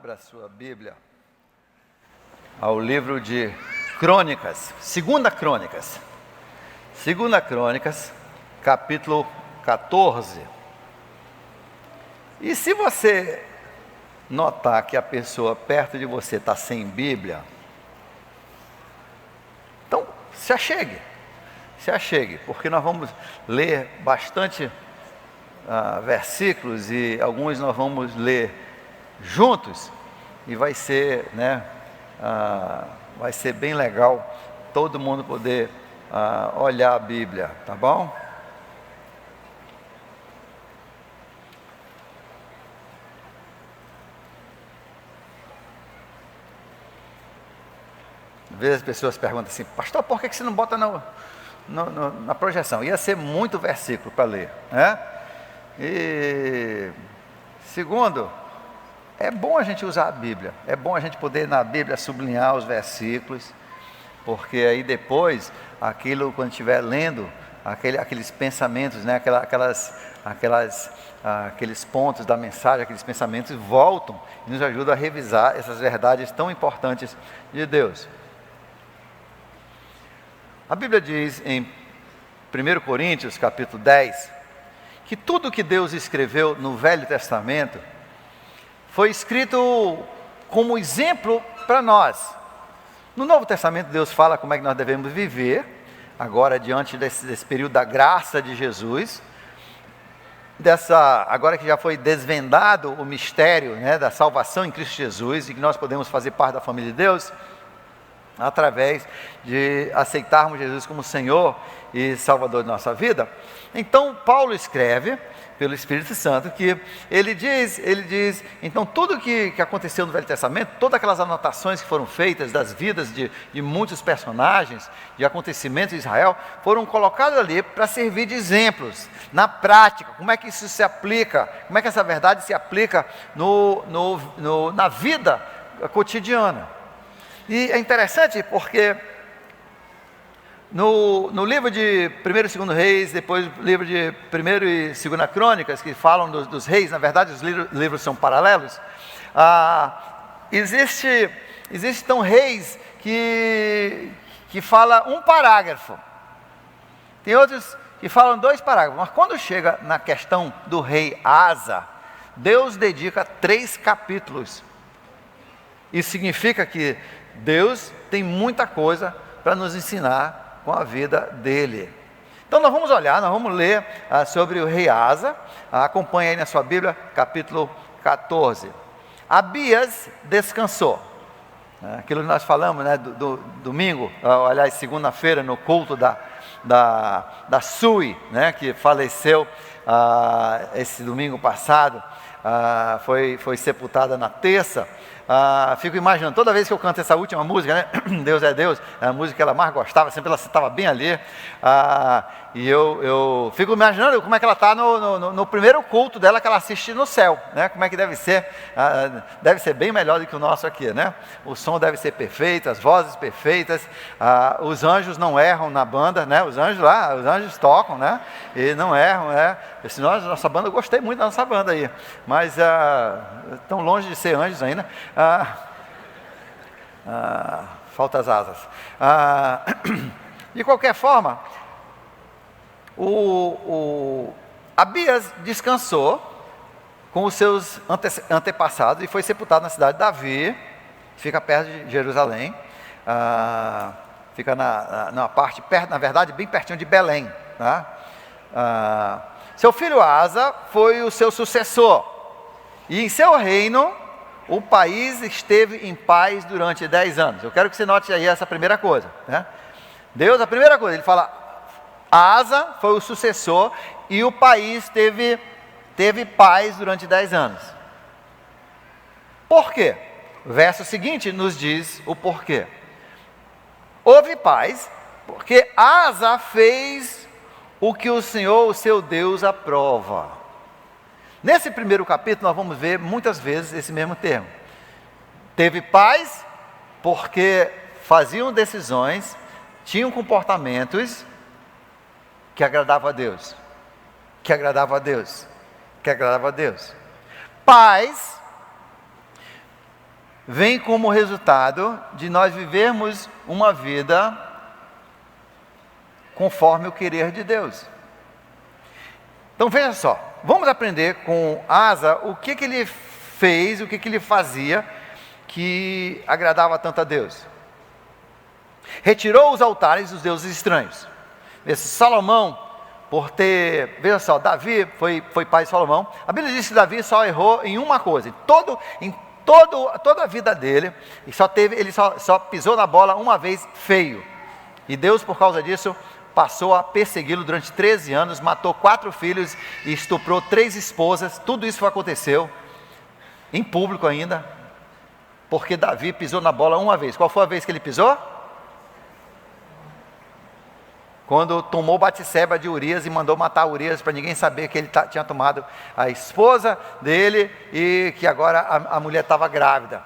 Abra sua Bíblia ao livro de Crônicas, Segunda Crônicas, capítulo 14. E se você notar que a pessoa perto de você está sem Bíblia, então se achegue, porque nós vamos ler bastante versículos e alguns nós vamos ler juntos e vai ser, vai ser bem legal todo mundo poder olhar a Bíblia, tá bom? Às vezes as pessoas perguntam assim: pastor, por que você não bota na projeção? Ia ser muito versículo para ler, né? E segundo, é bom a gente usar a Bíblia, é bom a gente poder na Bíblia sublinhar os versículos, porque aí depois, quando estiver lendo, aqueles pensamentos, né, aqueles pontos da mensagem, aqueles pensamentos voltam e nos ajudam a revisar essas verdades tão importantes de Deus. A Bíblia diz em 1 Coríntios capítulo 10, que tudo que Deus escreveu no Velho Testamento foi escrito como exemplo para nós. No Novo Testamento Deus fala como é que nós devemos viver, agora diante desse período da graça de Jesus, agora que já foi desvendado o mistério, né, da salvação em Cristo Jesus, e que nós podemos fazer parte da família de Deus, através de aceitarmos Jesus como Senhor e Salvador de nossa vida. Então Paulo escreve pelo Espírito Santo que ele diz, então tudo que aconteceu no Velho Testamento, todas aquelas anotações que foram feitas das vidas de muitos personagens, de acontecimentos de Israel, foram colocados ali para servir de exemplos, na prática, como é que isso se aplica, como é que essa verdade se aplica na vida cotidiana. E é interessante porque no livro de 1 e 2 Reis, depois o livro de 1 e 2 Crônicas, que falam dos reis, na verdade os livros são paralelos, existem então reis que falam um parágrafo, tem outros que falam 2 parágrafos, mas quando chega na questão do rei Asa, Deus dedica 3 capítulos. Isso significa que Deus tem muita coisa para nos ensinar com a vida dele. Então nós vamos ler sobre o rei Asa. Acompanhe aí na sua Bíblia, capítulo 14. Abias descansou. Aquilo que nós falamos, né, do domingo, aliás, segunda-feira, no culto da Sui, né, que faleceu esse domingo passado, foi sepultada na terça. Fico imaginando, toda vez que eu canto essa última música, né? Deus é Deus, a música que ela mais gostava, sempre ela estava bem ali, e eu fico imaginando como é que ela está no primeiro culto dela que ela assiste no céu, né? Como é que deve ser bem melhor do que o nosso aqui, né? O som deve ser perfeito, as vozes perfeitas, os anjos não erram na banda, né? Os anjos tocam, né? E não erram, né? Nossa banda, eu gostei muito da nossa banda aí, mas tão longe de ser anjos ainda. Falta as asas. De qualquer forma, Abias descansou com os seus antepassados e foi sepultado na cidade de Davi, que fica perto de Jerusalém, fica na parte perto, na verdade, bem pertinho de Belém, tá? Seu filho Asa foi o seu sucessor, e em seu reino o país esteve em paz durante 10 anos. Eu quero que você note aí essa primeira coisa, né? Deus, a primeira coisa, ele fala, Asa foi o sucessor e o país teve paz durante 10 anos. Por quê? O verso seguinte nos diz o porquê. Houve paz porque Asa fez o que o Senhor, o seu Deus, aprova. Nesse primeiro capítulo nós vamos ver muitas vezes esse mesmo termo. Teve paz porque faziam decisões, tinham comportamentos que agradavam a Deus. Paz vem como resultado de nós vivermos uma vida conforme o querer de Deus. Então veja só, vamos aprender com Asa o que ele fez, o que ele fazia que agradava tanto a Deus. Retirou os altares dos deuses estranhos. Salomão, por ter, veja só, Davi foi pai de Salomão. A Bíblia diz que Davi só errou em uma coisa, toda a vida dele, ele só pisou na bola uma vez feio. E Deus, por causa disso, passou a persegui-lo durante 13 anos, matou 4 filhos e estuprou 3 esposas. Tudo isso aconteceu em público ainda, porque Davi pisou na bola uma vez. Qual foi a vez que ele pisou? Quando tomou Batseba de Urias e mandou matar Urias para ninguém saber que ele tinha tomado a esposa dele e que agora a mulher estava grávida.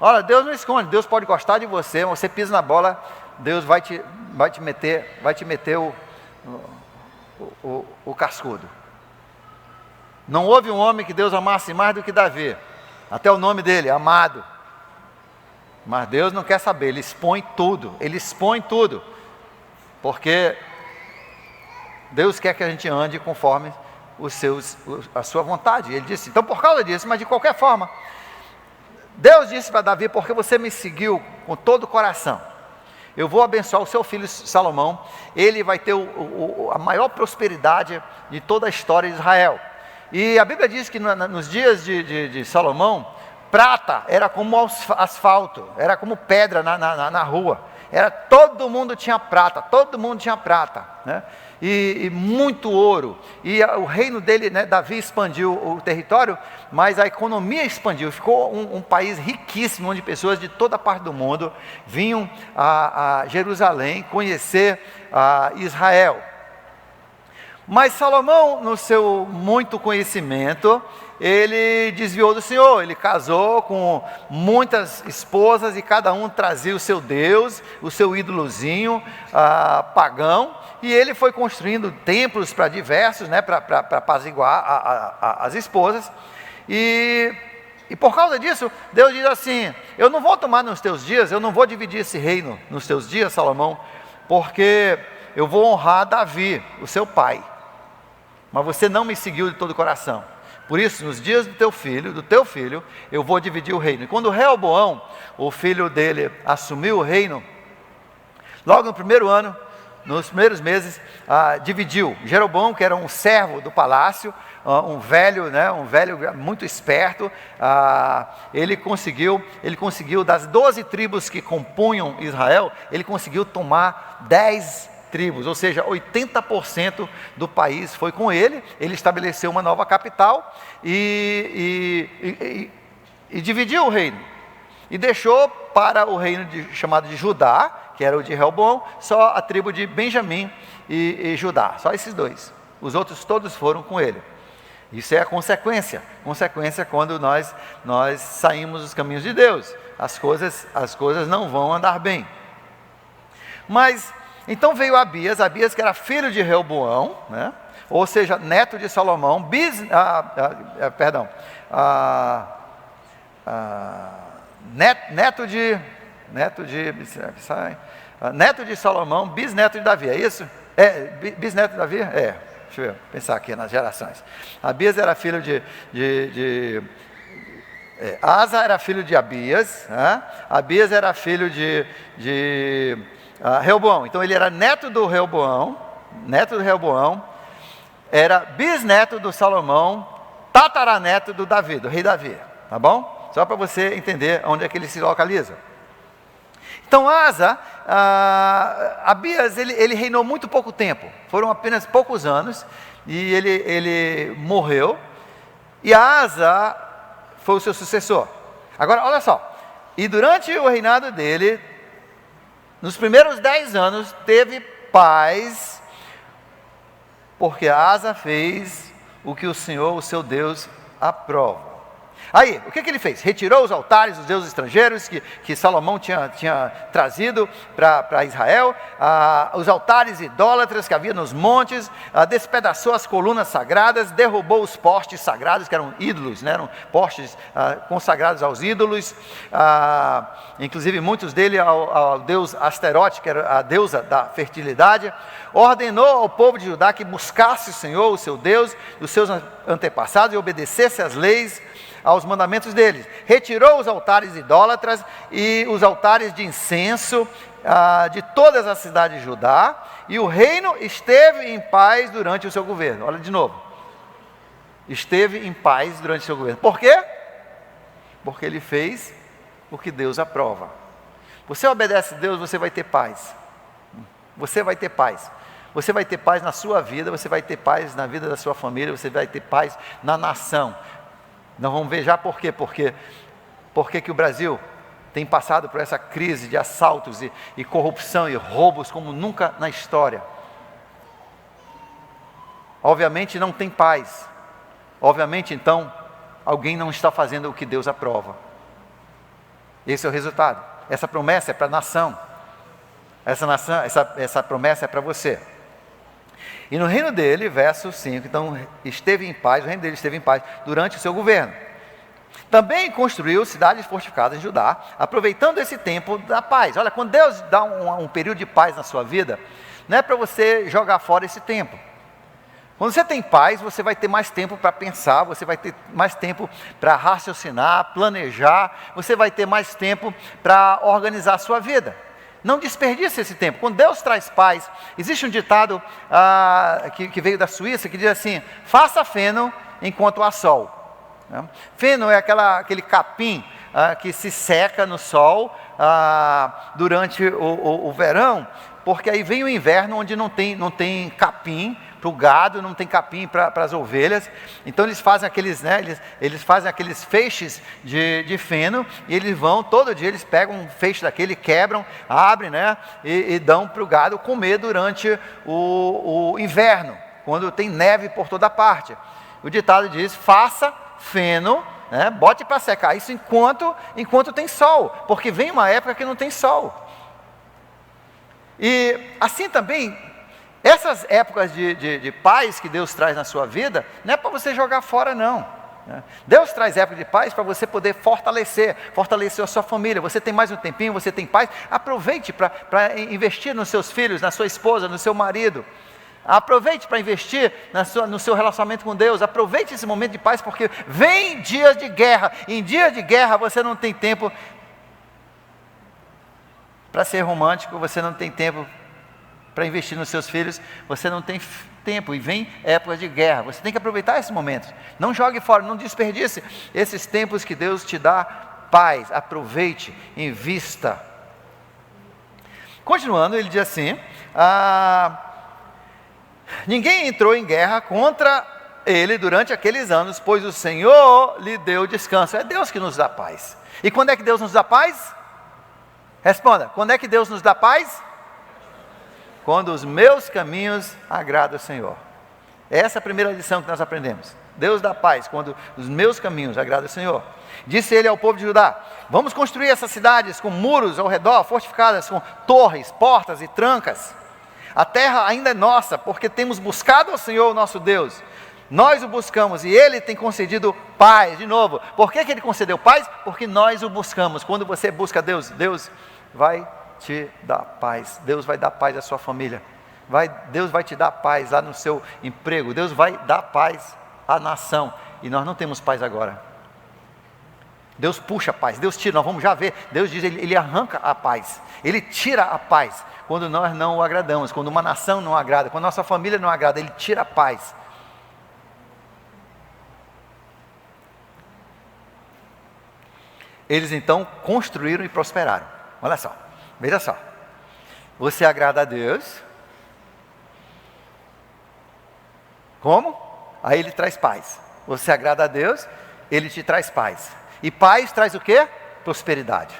Olha, Deus não esconde, Deus pode gostar de você, mas você pisa na bola, Deus vai te meter o cascudo. Não houve um homem que Deus amasse mais do que Davi, até o nome dele, amado. Mas Deus não quer saber, Ele expõe tudo, porque Deus quer que a gente ande conforme a sua vontade. Ele disse, então por causa disso, mas de qualquer forma, Deus disse para Davi, porque você me seguiu com todo o coração, eu vou abençoar o seu filho Salomão, ele vai ter a maior prosperidade de toda a história de Israel. E a Bíblia diz que nos dias de Salomão, prata era como asfalto, era como pedra na rua. Todo mundo tinha prata, né? E muito ouro. E o reino dele, né, Davi expandiu o território, mas a economia expandiu. Ficou um país riquíssimo, onde pessoas de toda parte do mundo vinham a Jerusalém conhecer Israel. Mas Salomão, no seu muito conhecimento, ele desviou do Senhor. Ele casou com muitas esposas e cada um trazia o seu Deus, o seu ídolozinho pagão, e ele foi construindo templos para diversos, né, para apaziguar as esposas, e por causa disso, Deus diz assim, eu não vou tomar nos teus dias, eu não vou dividir esse reino nos teus dias, Salomão, porque eu vou honrar Davi, o seu pai, mas você não me seguiu de todo o coração. Por isso, nos dias do teu filho, eu vou dividir o reino. E quando Reoboão, o filho dele, assumiu o reino, logo no primeiro ano, nos primeiros meses, dividiu. Jeroboão, que era um servo do palácio, um velho muito esperto, ele conseguiu das 12 tribos que compunham Israel, ele conseguiu tomar 10 tribos, ou seja, 80% do país foi com ele. Ele estabeleceu uma nova capital e dividiu o reino, e deixou para o reino chamado de Judá, que era o de Reoboão, só a tribo de Benjamim e Judá, só esses dois. Os outros todos foram com ele. Isso é a consequência quando nós saímos dos caminhos de Deus, as coisas não vão andar bem. Mas então veio Abias que era filho de Reoboão, né? Ou seja, neto de Salomão, neto de Salomão, bisneto de Davi, é isso? Bisneto de Davi? Deixa eu pensar aqui nas gerações. Abias era filho Asa era filho de Abias, né? Abias era filho de Reoboão. Então ele era neto do Reoboão, era bisneto do Salomão, tataraneto do Davi, do rei Davi, tá bom? Só para você entender onde é que ele se localiza. Então Abias, ele reinou muito pouco tempo, foram apenas poucos anos, e ele morreu, e Asa foi o seu sucessor. Agora, olha só, e durante o reinado dele, nos primeiros 10 anos, teve paz, porque Asa fez o que o Senhor, o seu Deus, aprova. Aí, o que ele fez? Retirou os altares dos deuses estrangeiros que Salomão tinha trazido para Israel, os altares idólatras que havia nos montes, despedaçou as colunas sagradas, derrubou os postes sagrados, que eram ídolos, né? Eram postes consagrados aos ídolos, inclusive muitos deles ao deus Asterote, que era a deusa da fertilidade. Ordenou ao povo de Judá que buscasse o Senhor, o seu Deus, os seus antepassados, e obedecesse às leis, aos mandamentos deles. Retirou os altares idólatras e os altares de incenso de todas as cidades de Judá, e o reino esteve em paz durante o seu governo. Olha de novo. Esteve em paz durante o seu governo. Por quê? Porque ele fez o que Deus aprova. Você obedece a Deus, você vai ter paz. Você vai ter paz. Você vai ter paz na sua vida, você vai ter paz na vida da sua família, você vai ter paz na nação. Nós vamos ver já por quê. Porque que o Brasil tem passado por essa crise de assaltos e corrupção e roubos como nunca na história. Obviamente não tem paz. Obviamente então alguém não está fazendo o que Deus aprova. Esse é o resultado. Essa promessa é para a nação. Essa promessa é para você. E no reino dele, verso 5, então esteve em paz, o reino dele esteve em paz durante o seu governo. Também construiu cidades fortificadas em Judá, aproveitando esse tempo da paz. Olha, quando Deus dá um período de paz na sua vida, não é para você jogar fora esse tempo. Quando você tem paz, você vai ter mais tempo para pensar, você vai ter mais tempo para raciocinar, planejar, você vai ter mais tempo para organizar a sua vida. Não desperdice esse tempo. Quando Deus traz paz, existe um ditado que veio da Suíça, que diz assim: faça feno enquanto há sol. Feno é aquele capim que se seca no sol durante o verão, porque aí vem o inverno onde não tem capim para o gado, não tem capim para as ovelhas. Então eles fazem eles fazem aqueles feixes de feno, e eles vão, todo dia eles pegam um feixe daquele, quebram, abrem, né, e dão para o gado comer durante o inverno, quando tem neve por toda parte. O ditado diz: faça feno, né, bote para secar isso enquanto tem sol, porque vem uma época que não tem sol. E assim também, essas épocas de paz que Deus traz na sua vida, não é para você jogar fora não. Deus traz época de paz para você poder fortalecer a sua família. Você tem mais um tempinho, você tem paz, aproveite para investir nos seus filhos, na sua esposa, no seu marido. Aproveite para investir no seu relacionamento com Deus. Aproveite esse momento de paz, porque vem dias de guerra. Em dias de guerra você não tem tempo para ser romântico, você não tem tempo para investir nos seus filhos, você não tem tempo, e vem épocas de guerra. Você tem que aproveitar esses momentos. Não jogue fora, não desperdice esses tempos que Deus te dá paz. Aproveite, invista. Continuando, ele diz assim: ninguém entrou em guerra contra ele durante aqueles anos, pois o Senhor lhe deu descanso. É Deus que nos dá paz. E quando é que Deus nos dá paz? Responda: quando é que Deus nos dá paz? Quando os meus caminhos agradam ao Senhor. Essa é a primeira lição que nós aprendemos. Deus dá paz quando os meus caminhos agradam ao Senhor. Disse ele ao povo de Judá: vamos construir essas cidades com muros ao redor, fortificadas com torres, portas e trancas. A terra ainda é nossa, porque temos buscado ao Senhor, nosso Deus. Nós o buscamos e Ele tem concedido paz. De novo, por que Ele concedeu paz? Porque nós o buscamos. Quando você busca Deus, Deus vai te dar paz. Deus vai dar paz à sua família. Deus vai te dar paz lá no seu emprego. Deus vai dar paz à nação. E nós não temos paz agora. Deus puxa a paz, Deus tira, nós vamos já ver. Deus diz, Ele arranca a paz. Ele tira a paz quando nós não o agradamos, quando uma nação não agrada, quando nossa família não agrada, Ele tira a paz. Eles então construíram e prosperaram. Olha só, veja só. Você agrada a Deus. Como? Aí Ele traz paz. Você agrada a Deus, Ele te traz paz. E paz traz o quê? Prosperidade.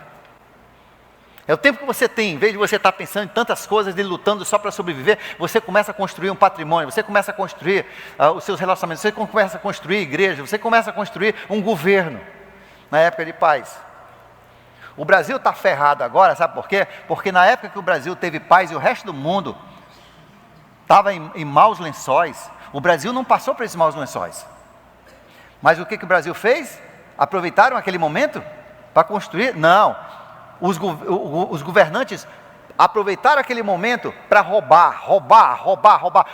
É o tempo que você tem, em vez de você estar pensando em tantas coisas e lutando só para sobreviver, você começa a construir um patrimônio, você começa a construir os seus relacionamentos, você começa a construir igreja, você começa a construir um governo. na época de paz. O Brasil está ferrado agora, sabe por quê? Porque na época que o Brasil teve paz e o resto do mundo estava em maus lençóis, o Brasil não passou por esses maus lençóis. Mas o que o Brasil fez? Aproveitaram aquele momento para construir? Não. Os governantes aproveitaram aquele momento para roubar.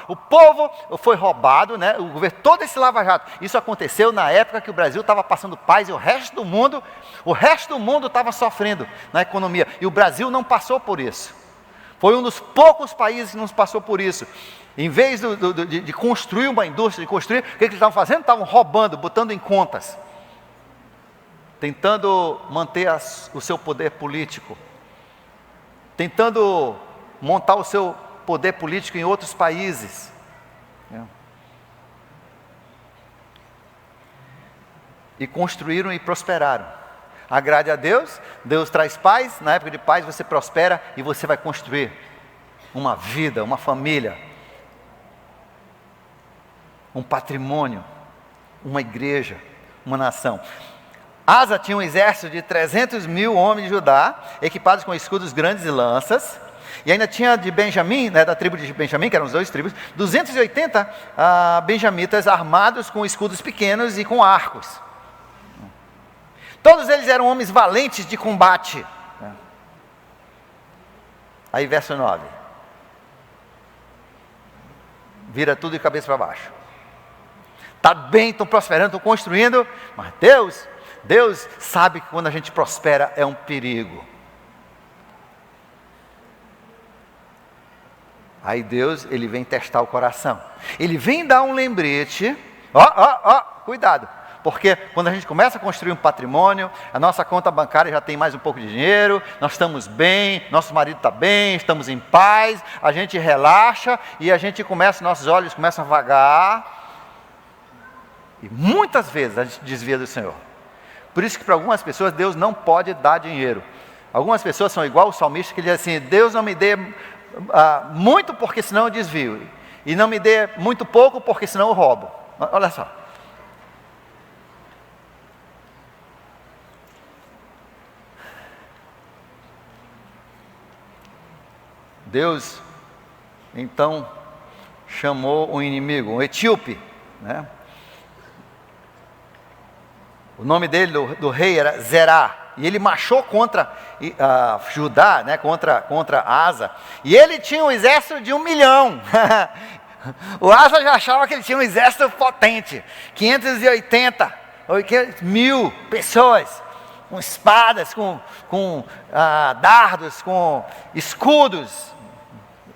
O povo foi roubado, né? O governo, todo esse lava-jato. Isso aconteceu na época que o Brasil estava passando paz e o resto do mundo estava sofrendo na economia. E o Brasil não passou por isso. Foi um dos poucos países que não passou por isso. Em vez de construir uma indústria, o que eles estavam fazendo? Estavam roubando, botando em contas, tentando manter o seu poder político, tentando montar o seu poder político em outros países. E construíram e prosperaram. Agrade a Deus, Deus traz paz, na época de paz você prospera e você vai construir uma vida, uma família, um patrimônio, uma igreja, uma nação. Asa tinha um exército de 300 mil homens de Judá, equipados com escudos grandes e lanças, e ainda tinha de Benjamim, né, da tribo de Benjamim, que eram os 2 tribos, 280 benjamitas armados com escudos pequenos e com arcos. Todos eles eram homens valentes de combate. Aí verso 9. Vira tudo de cabeça para baixo. Está bem, estão prosperando, estão construindo, mas Deus sabe que quando a gente prospera é um perigo. Aí Deus, Ele vem testar o coração. Ele vem dar um lembrete, cuidado. Porque quando a gente começa a construir um patrimônio, a nossa conta bancária já tem mais um pouco de dinheiro, nós estamos bem, nosso marido está bem, estamos em paz, a gente relaxa e a gente nossos olhos começam a vagar. E muitas vezes a gente desvia do Senhor. Por isso que para algumas pessoas Deus não pode dar dinheiro. Algumas pessoas são igual o salmista que diz assim: Deus não me dê muito porque senão eu desvio. E não me dê muito pouco porque senão eu roubo. Olha só. Deus, então, chamou um inimigo, um etíope, né? O nome dele, do rei, era Zerá, e ele marchou contra Judá, né? contra Asa, e ele tinha um exército de 1 milhão, o Asa já achava que ele tinha um exército potente, 580 mil pessoas, com espadas, com dardos, com escudos,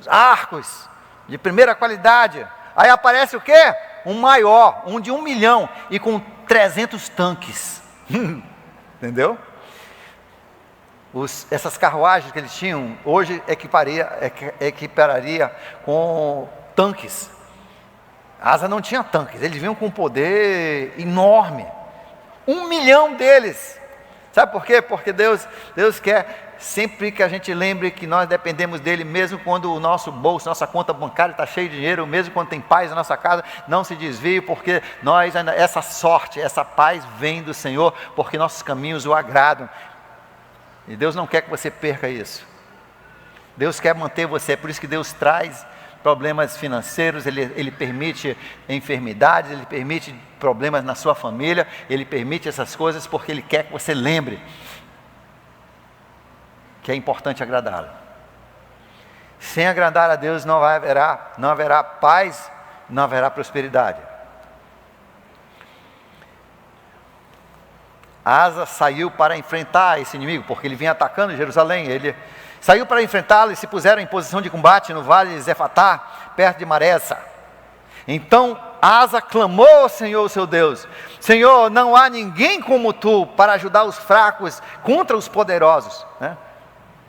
arcos de primeira qualidade. Aí aparece o quê? Um maior, um de 1 milhão e com 300 tanques. Entendeu? Essas carruagens que eles tinham hoje equipararia com tanques. Asa não tinha tanques, eles vinham com um poder enorme. 1 milhão deles. Sabe por quê? Porque Deus quer sempre que a gente lembre que nós dependemos dele, mesmo quando o nosso bolso, nossa conta bancária está cheia de dinheiro, mesmo quando tem paz na nossa casa, não se desvie, porque essa sorte, essa paz vem do Senhor, porque nossos caminhos o agradam. E Deus não quer que você perca isso. Deus quer manter você, por isso que Deus traz problemas financeiros, Ele permite enfermidades, Ele permite problemas na sua família, Ele permite essas coisas porque Ele quer que você lembre que é importante agradá-lo. Sem agradar a Deus não haverá paz, não haverá prosperidade. Asa saiu para enfrentar esse inimigo, porque ele vinha atacando Jerusalém. Ele saiu para enfrentá-lo e se puseram em posição de combate no vale de Zefatá, perto de Maresa. Então Asa clamou ao Senhor, seu Deus: Senhor, não há ninguém como tu para ajudar os fracos contra os poderosos, né?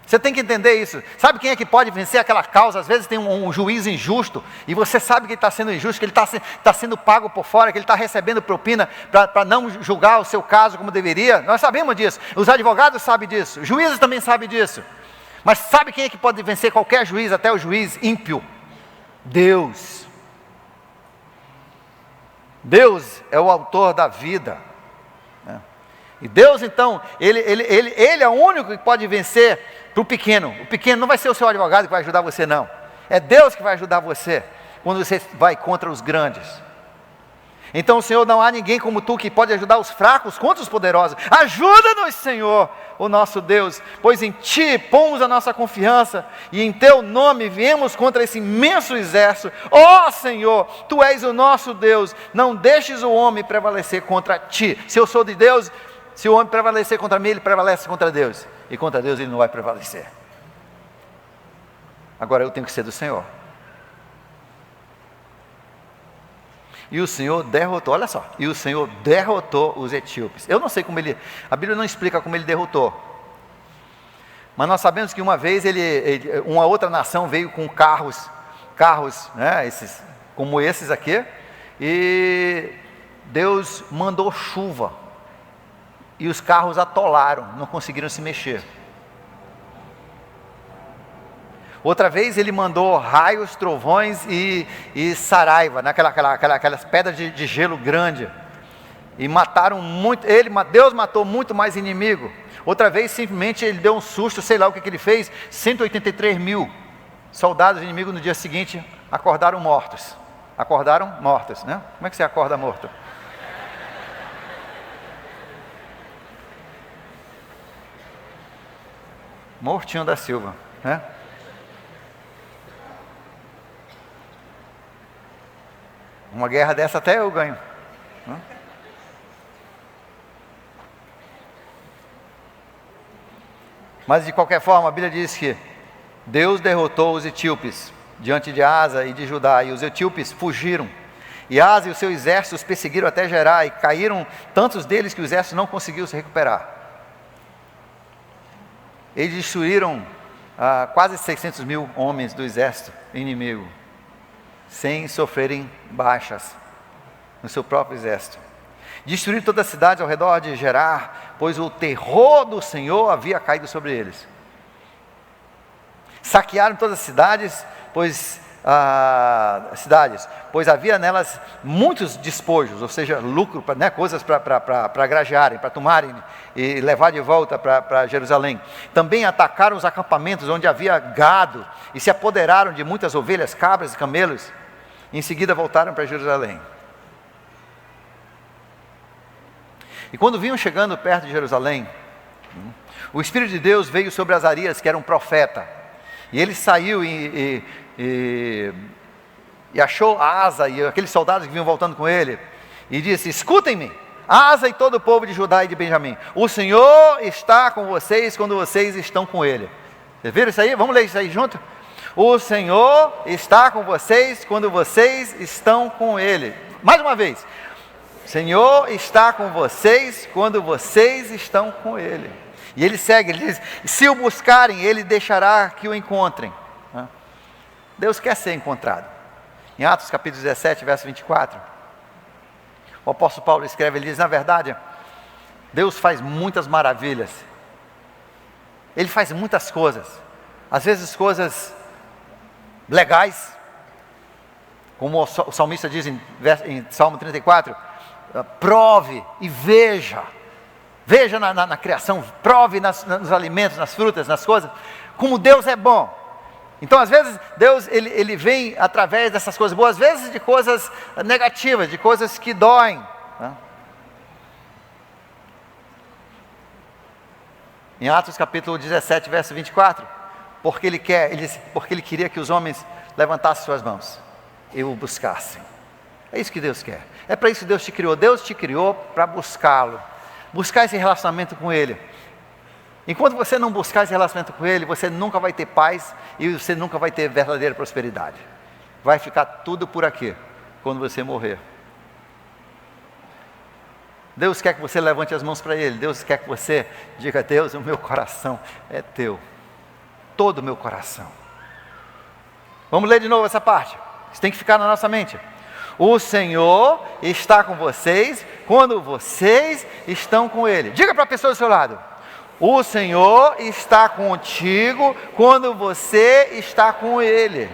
Você tem que entender isso. Sabe quem é que pode vencer aquela causa? Às vezes tem um juiz injusto, e você sabe que ele está sendo injusto, que ele está sendo pago por fora, que ele está recebendo propina para não julgar o seu caso como deveria. Nós sabemos disso, os advogados sabem disso, os juízes também sabem disso. Mas sabe quem é que pode vencer qualquer juiz, até o juiz ímpio? Deus. Deus é o autor da vida, né? E Deus então, Ele é o único que pode vencer para o pequeno. O pequeno não vai ser o seu advogado que vai ajudar você, não. É Deus que vai ajudar você quando você vai contra os grandes. Então, Senhor, não há ninguém como Tu que pode ajudar os fracos contra os poderosos. Ajuda-nos, Senhor, o nosso Deus, pois em Ti pomos a nossa confiança e em Teu nome viemos contra esse imenso exército. Ó Senhor, Tu és o nosso Deus, não deixes o homem prevalecer contra Ti. Se eu sou de Deus, se o homem prevalecer contra mim, ele prevalece contra Deus, e contra Deus ele não vai prevalecer. Agora eu tenho que ser do Senhor. E o Senhor derrotou, olha só, e o Senhor derrotou os etíopes. Eu não sei como a Bíblia não explica como ele derrotou. Mas nós sabemos que uma vez uma outra nação veio com carros, né, como esses aqui, e Deus mandou chuva, e os carros atolaram, não conseguiram se mexer. Outra vez ele mandou raios, trovões e saraiva, né? Aquelas pedras de gelo grande, e mataram muito, Deus matou muito mais inimigo. Outra vez simplesmente ele deu um susto, sei lá o que ele fez, 183 mil soldados inimigos no dia seguinte acordaram mortos, né? Como é que você acorda morto? Mortinho da Silva, né? Uma guerra dessa até eu ganho, né? Mas de qualquer forma a Bíblia diz que Deus derrotou os etíopes diante de Asa e de Judá, e os etíopes fugiram, e Asa e os seus exércitos perseguiram até Gerar, e caíram tantos deles que o exército não conseguiu se recuperar. Eles destruíram quase 600 mil homens do exército inimigo, sem sofrerem baixas no seu próprio exército. Destruíram toda a cidade ao redor de Gerar, pois o terror do Senhor havia caído sobre eles. Saquearam todas as cidades, pois havia nelas muitos despojos, ou seja, lucro, né, coisas para grajearem, para tomarem e levar de volta para Jerusalém. Também atacaram os acampamentos onde havia gado e se apoderaram de muitas ovelhas, cabras e camelos. Em seguida voltaram para Jerusalém. E quando vinham chegando perto de Jerusalém, o Espírito de Deus veio sobre Azarias, que era um profeta, e ele saiu e achou Asa e aqueles soldados que vinham voltando com ele, e disse: escutem-me, Asa e todo o povo de Judá e de Benjamim, o Senhor está com vocês quando vocês estão com Ele. Vocês viram isso aí? Vamos ler isso aí junto? O Senhor está com vocês quando vocês estão com Ele. Mais uma vez, o Senhor está com vocês quando vocês estão com Ele. E ele segue, ele diz: se o buscarem, Ele deixará que o encontrem. Deus quer ser encontrado. Em Atos capítulo 17, verso 24, o apóstolo Paulo escreve, ele diz: na verdade, Deus faz muitas maravilhas, Ele faz muitas coisas, às vezes coisas legais, como o salmista diz em Salmo 34, prove e veja na criação, prove nos alimentos, nas frutas, nas coisas, como Deus é bom. Então às vezes Deus ele vem através dessas coisas boas, às vezes de coisas negativas, de coisas que doem, né? Em Atos capítulo 17, verso 24, porque ele queria que os homens levantassem suas mãos e o buscassem. É isso que Deus quer, é para isso que Deus te criou. Deus te criou para buscá-lo, buscar esse relacionamento com Ele. Enquanto você não buscar esse relacionamento com Ele, você nunca vai ter paz e você nunca vai ter verdadeira prosperidade. Vai ficar tudo por aqui quando você morrer. Deus quer que você levante as mãos para Ele. Deus quer que você diga: Deus, o meu coração é Teu, todo o meu coração. Vamos ler de novo essa parte, isso tem que ficar na nossa mente. O Senhor está com vocês quando vocês estão com Ele. Diga para a pessoa do seu lado: o Senhor está contigo quando você está com Ele.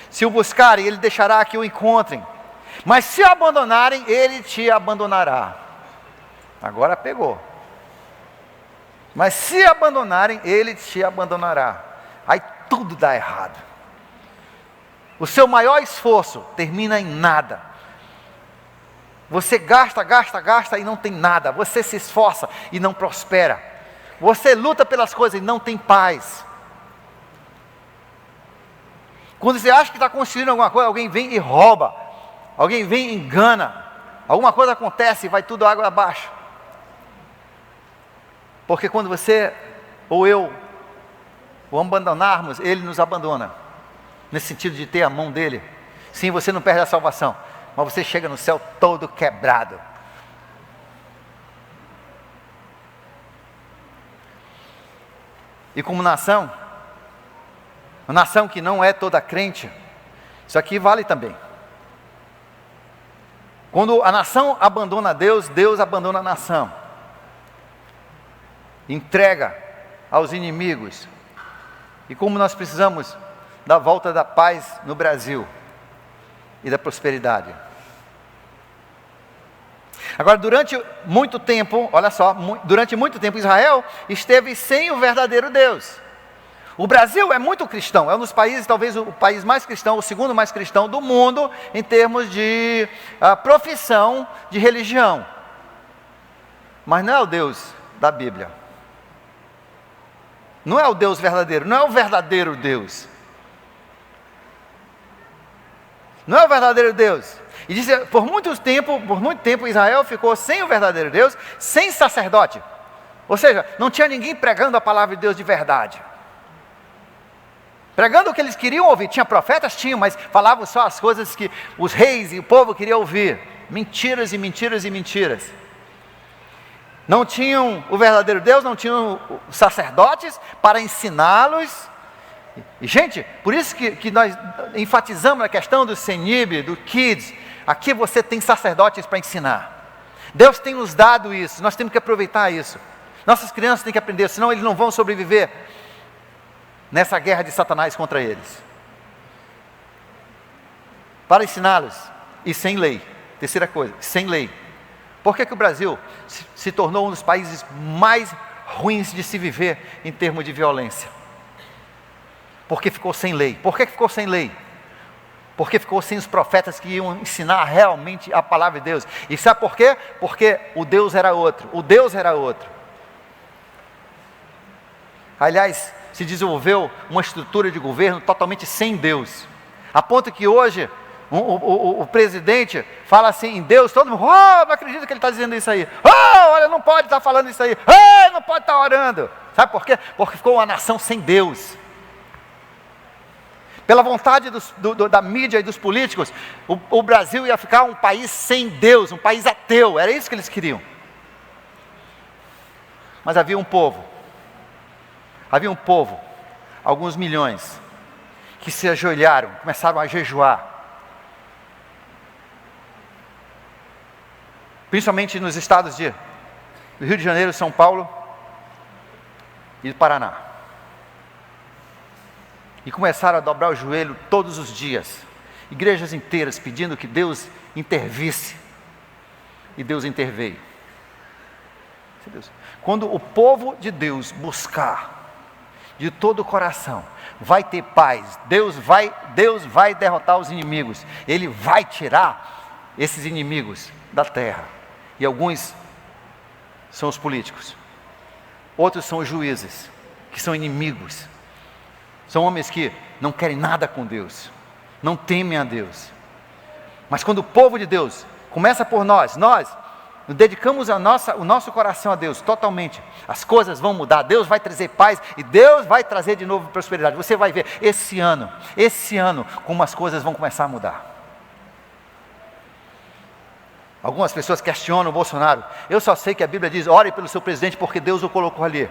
Se o buscarem, Ele deixará que o encontrem. Mas se o abandonarem, Ele te abandonará. Agora pegou. Mas se abandonarem, Ele te abandonará. Aí tudo dá errado. O seu maior esforço termina em nada. Você gasta e não tem nada. Você se esforça e não prospera. Você luta pelas coisas e não tem paz. Quando você acha que está construindo alguma coisa, alguém vem e rouba. Alguém vem e engana. Alguma coisa acontece e vai tudo água abaixo. Porque quando você ou eu o abandonarmos, Ele nos abandona. Nesse sentido de ter a mão dEle. Sim, você não perde a salvação, mas você chega no céu todo quebrado. E como nação, uma nação que não é toda crente, isso aqui vale também. Quando a nação abandona Deus, Deus abandona a nação. Entrega aos inimigos. E como nós precisamos da volta da paz no Brasil e da prosperidade. Agora, durante muito tempo, olha só, durante muito tempo Israel esteve sem o verdadeiro Deus. O Brasil é muito cristão, é um dos países, talvez o país mais cristão, o segundo mais cristão do mundo, em termos de profissão de religião. Mas não é o Deus da Bíblia. Não é o Deus verdadeiro, não é o verdadeiro Deus. Não é o verdadeiro Deus. E diz, por muito tempo Israel ficou sem o verdadeiro Deus, sem sacerdote. Ou seja, não tinha ninguém pregando a palavra de Deus de verdade. Pregando o que eles queriam ouvir. Tinha profetas? Tinham, mas falavam só as coisas que os reis e o povo queriam ouvir. Mentiras e mentiras e mentiras. Não tinham o verdadeiro Deus, não tinham sacerdotes para ensiná-los. E, gente, por isso que nós enfatizamos a questão do CENIB, do Kids. Aqui você tem sacerdotes para ensinar. Deus tem nos dado isso, nós temos que aproveitar isso. Nossas crianças têm que aprender, senão eles não vão sobreviver nessa guerra de Satanás contra eles. Para ensiná-los, e sem lei. Terceira coisa, sem lei. Por que o Brasil se tornou um dos países mais ruins de se viver em termos de violência? Porque ficou sem lei. Por que ficou sem lei? Porque ficou sem os profetas que iam ensinar realmente a palavra de Deus. E sabe por quê? Porque o Deus era outro. O Deus era outro. Aliás, se desenvolveu uma estrutura de governo totalmente sem Deus. A ponto que hoje o presidente fala assim em Deus, todo mundo, não acredito que ele está dizendo isso aí. Olha, não pode estar falando isso aí. Não pode estar orando. Sabe por quê? Porque ficou uma nação sem Deus. Pela vontade da mídia e dos políticos, o Brasil ia ficar um país sem Deus, um país ateu. Era isso que eles queriam. Mas havia um povo, alguns milhões, que se ajoelharam, começaram a jejuar. Principalmente nos estados do Rio de Janeiro, São Paulo e do Paraná. E começaram a dobrar o joelho todos os dias. Igrejas inteiras pedindo que Deus intervisse. E Deus interveio. Quando o povo de Deus buscar de todo o coração, vai ter paz. Deus vai derrotar os inimigos. Ele vai tirar esses inimigos da terra. E alguns são os políticos. Outros são os juízes, que são inimigos. São homens que não querem nada com Deus, não temem a Deus. Mas quando o povo de Deus começa por nós dedicamos o nosso coração a Deus totalmente, as coisas vão mudar. Deus vai trazer paz e Deus vai trazer de novo prosperidade. Você vai ver esse ano, como as coisas vão começar a mudar. Algumas pessoas questionam o Bolsonaro. Eu só sei que a Bíblia diz, ore pelo seu presidente porque Deus o colocou ali.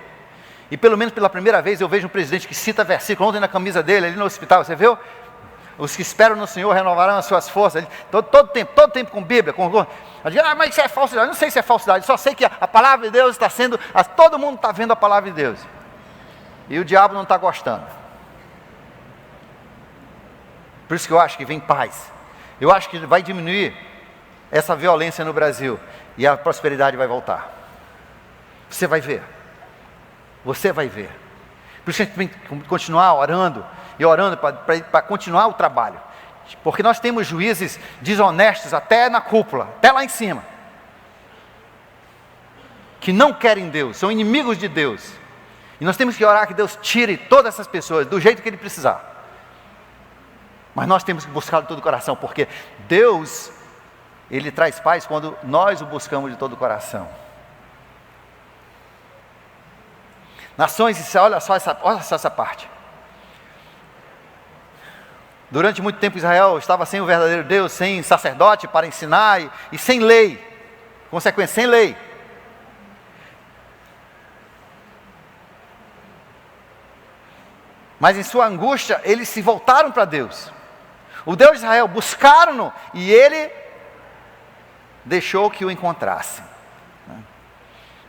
E pelo menos pela primeira vez eu vejo um presidente que cita versículo. Ontem na camisa dele, ali no hospital, você viu? Os que esperam no Senhor renovarão as suas forças. Todo tempo com Bíblia. Mas isso é falsidade. Eu não sei se é falsidade, só sei que a palavra de Deus está sendo, todo mundo está vendo a palavra de Deus. E o diabo não está gostando. Por isso que eu acho que vem paz. Eu acho que vai diminuir essa violência no Brasil. E a prosperidade vai voltar. Você vai ver. Você vai ver. Por isso a gente tem que continuar orando e orando para continuar o trabalho. Porque nós temos juízes desonestos até na cúpula, até lá em cima, que não querem Deus, são inimigos de Deus. E nós temos que orar que Deus tire todas essas pessoas do jeito que Ele precisar. Mas nós temos que buscar de todo o coração, porque Deus, Ele traz paz quando nós o buscamos de todo o coração. Nações, olha só essa parte. Durante muito tempo Israel estava sem o verdadeiro Deus, sem sacerdote para ensinar e sem lei. Consequência, sem lei. Mas em sua angústia, eles se voltaram para Deus. O Deus de Israel, buscaram-no e Ele deixou que o encontrassem.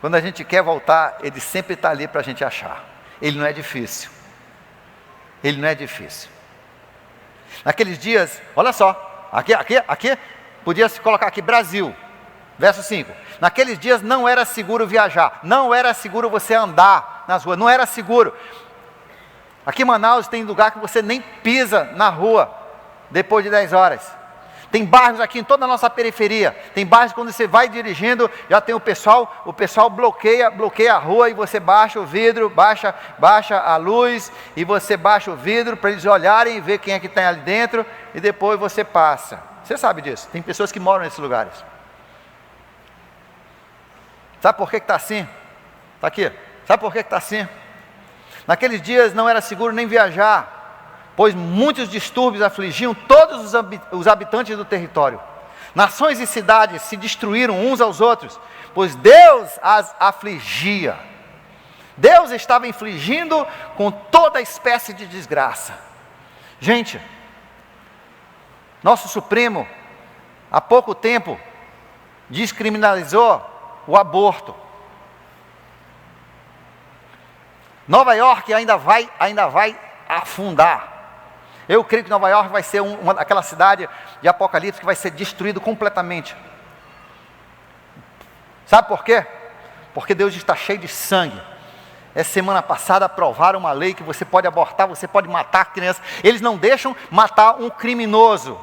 Quando a gente quer voltar, Ele sempre está ali para a gente achar. Ele não é difícil. Ele não é difícil. Naqueles dias, olha só, aqui, podia se colocar aqui, Brasil, verso 5. Naqueles dias não era seguro viajar, não era seguro você andar nas ruas, não era seguro. Aqui em Manaus tem lugar que você nem pisa na rua depois de 10 horas. Tem bairros aqui em toda a nossa periferia. Tem bairros que quando você vai dirigindo, já tem o pessoal bloqueia a rua e você baixa o vidro, baixa a luz e você baixa o vidro para eles olharem e ver quem é que está ali dentro e depois você passa. Você sabe disso, tem pessoas que moram nesses lugares. Sabe por que está assim? Está aqui. Sabe por que está assim? Naqueles dias não era seguro nem viajar, pois muitos distúrbios afligiam todos os habitantes do território. Nações e cidades se destruíram uns aos outros, pois Deus as afligia. Deus estava infligindo com toda espécie de desgraça. Gente, nosso Supremo, há pouco tempo, descriminalizou o aborto. Nova York ainda vai afundar. Eu creio que Nova York vai ser aquela cidade de Apocalipse que vai ser destruído completamente. Sabe por quê? Porque Deus está cheio de sangue. Essa semana passada aprovaram uma lei que você pode abortar, você pode matar crianças. Eles não deixam matar um criminoso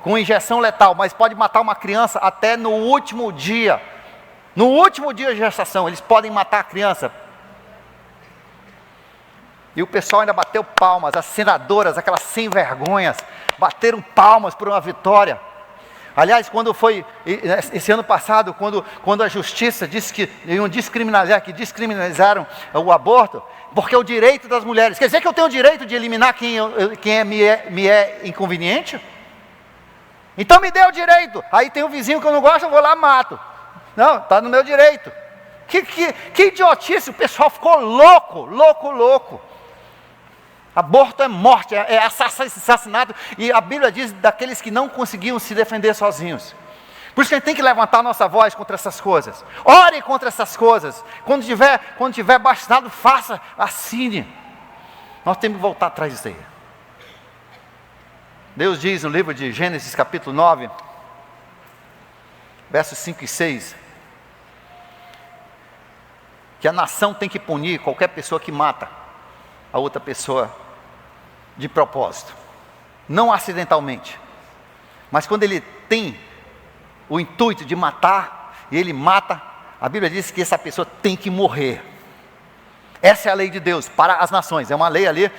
com injeção letal, mas pode matar uma criança até no último dia. No último dia de gestação, eles podem matar a criança. E o pessoal ainda bateu palmas, as senadoras, aquelas sem vergonhas, bateram palmas por uma vitória. Aliás, quando foi, esse ano passado, quando a justiça disse que iam descriminalizaram o aborto, porque é o direito das mulheres. Quer dizer que eu tenho o direito de eliminar quem me é inconveniente? Então me dê o direito. Aí tem um vizinho que eu não gosto, eu vou lá e mato. Não, está no meu direito. Que idiotice, o pessoal ficou louco. Aborto é morte, é assassinato. E a Bíblia diz daqueles que não conseguiam se defender sozinhos. Por isso que a gente tem que levantar a nossa voz contra essas coisas. Ore contra essas coisas. Quando tiver bastinado, faça, assine. Nós temos que voltar atrás disso aí. Deus diz no livro de Gênesis capítulo 9, versos 5 e 6, que a nação tem que punir qualquer pessoa que mata a outra pessoa de propósito, não acidentalmente, mas quando ele tem o intuito de matar, e ele mata, a Bíblia diz que essa pessoa tem que morrer. Essa é a lei de Deus para as nações, é uma lei ali,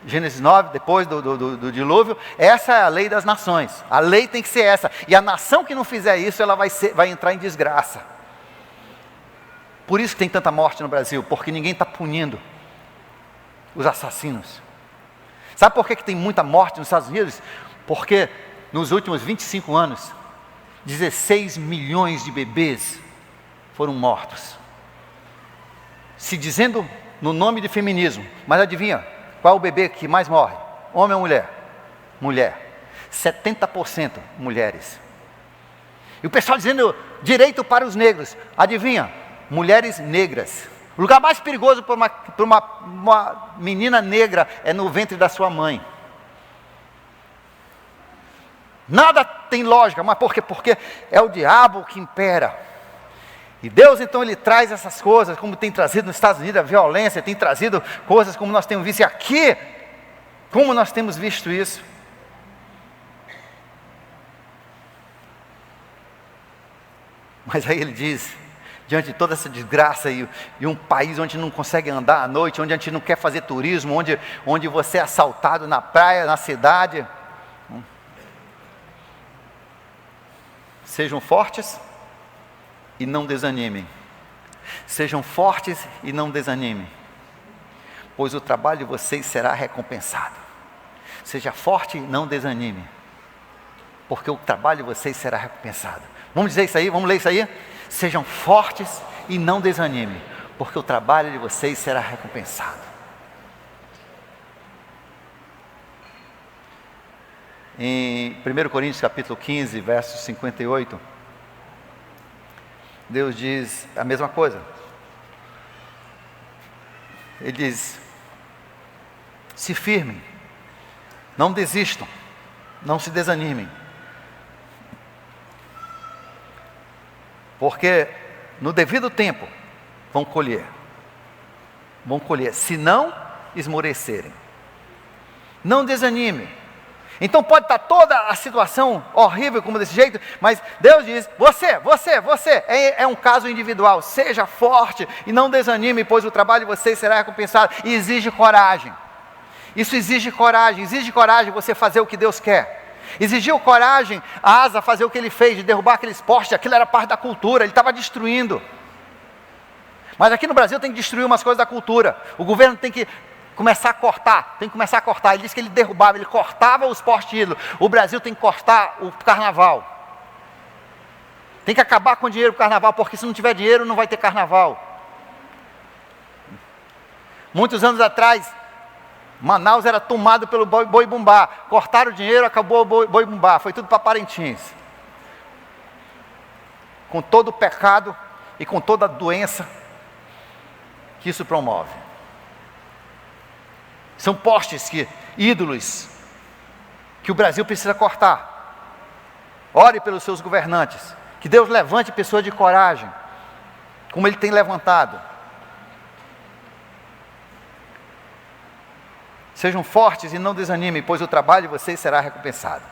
Gênesis 9, depois do dilúvio, essa é a lei das nações, a lei tem que ser essa, e a nação que não fizer isso, ela vai entrar em desgraça. Por isso que tem tanta morte no Brasil, porque ninguém está punindo os assassinos. Sabe por que tem muita morte nos Estados Unidos? Porque nos últimos 25 anos, 16 milhões de bebês foram mortos. Se dizendo no nome de feminismo, mas adivinha, qual é o bebê que mais morre? Homem ou mulher? Mulher. 70% mulheres. E o pessoal dizendo direito para os negros, adivinha? Mulheres negras. O lugar mais perigoso para uma menina negra é no ventre da sua mãe. Nada tem lógica, mas por quê? Porque é o diabo que impera. E Deus então Ele traz essas coisas, como tem trazido nos Estados Unidos a violência, tem trazido coisas como nós temos visto aqui, como nós temos visto isso. Mas aí Ele diz, diante de toda essa desgraça e um país onde não consegue andar à noite, onde a gente não quer fazer turismo, onde você é assaltado na praia, na cidade, sejam fortes e não desanimem. Sejam fortes e não desanimem, pois o trabalho de vocês será recompensado. Seja forte e não desanime, porque o trabalho de vocês será recompensado. Vamos dizer isso aí? Vamos ler isso aí? Sejam fortes e não desanimem, porque o trabalho de vocês será recompensado. Em 1 Coríntios capítulo 15, verso 58, Deus diz a mesma coisa. Ele diz: se firmem, não desistam, não se desanimem, porque no devido tempo vão colher, se não esmorecerem. Não desanime. Então pode estar toda a situação horrível como desse jeito, mas Deus diz, você, é um caso individual, seja forte e não desanime, pois o trabalho de vocês será recompensado. E exige coragem. Isso exige coragem você fazer o que Deus quer. Exigiu coragem a Asa fazer o que ele fez, de derrubar aqueles postes. Aquilo era parte da cultura, ele estava destruindo. Mas aqui no Brasil tem que destruir umas coisas da cultura. O governo tem que começar a cortar, Ele disse que ele derrubava, ele cortava os postes ídolos. O Brasil tem que cortar o carnaval. Tem que acabar com o dinheiro do carnaval, porque se não tiver dinheiro não vai ter carnaval. Muitos anos atrás, Manaus era tomado pelo boi bumbá. Cortaram o dinheiro, acabou o boi bumbá. Foi tudo para Parintins. Com todo o pecado e com toda a doença que isso promove. São postes, ídolos, que o Brasil precisa cortar. Ore pelos seus governantes. Que Deus levante pessoas de coragem, como Ele tem levantado. Sejam fortes e não desanimem, pois o trabalho de vocês será recompensado.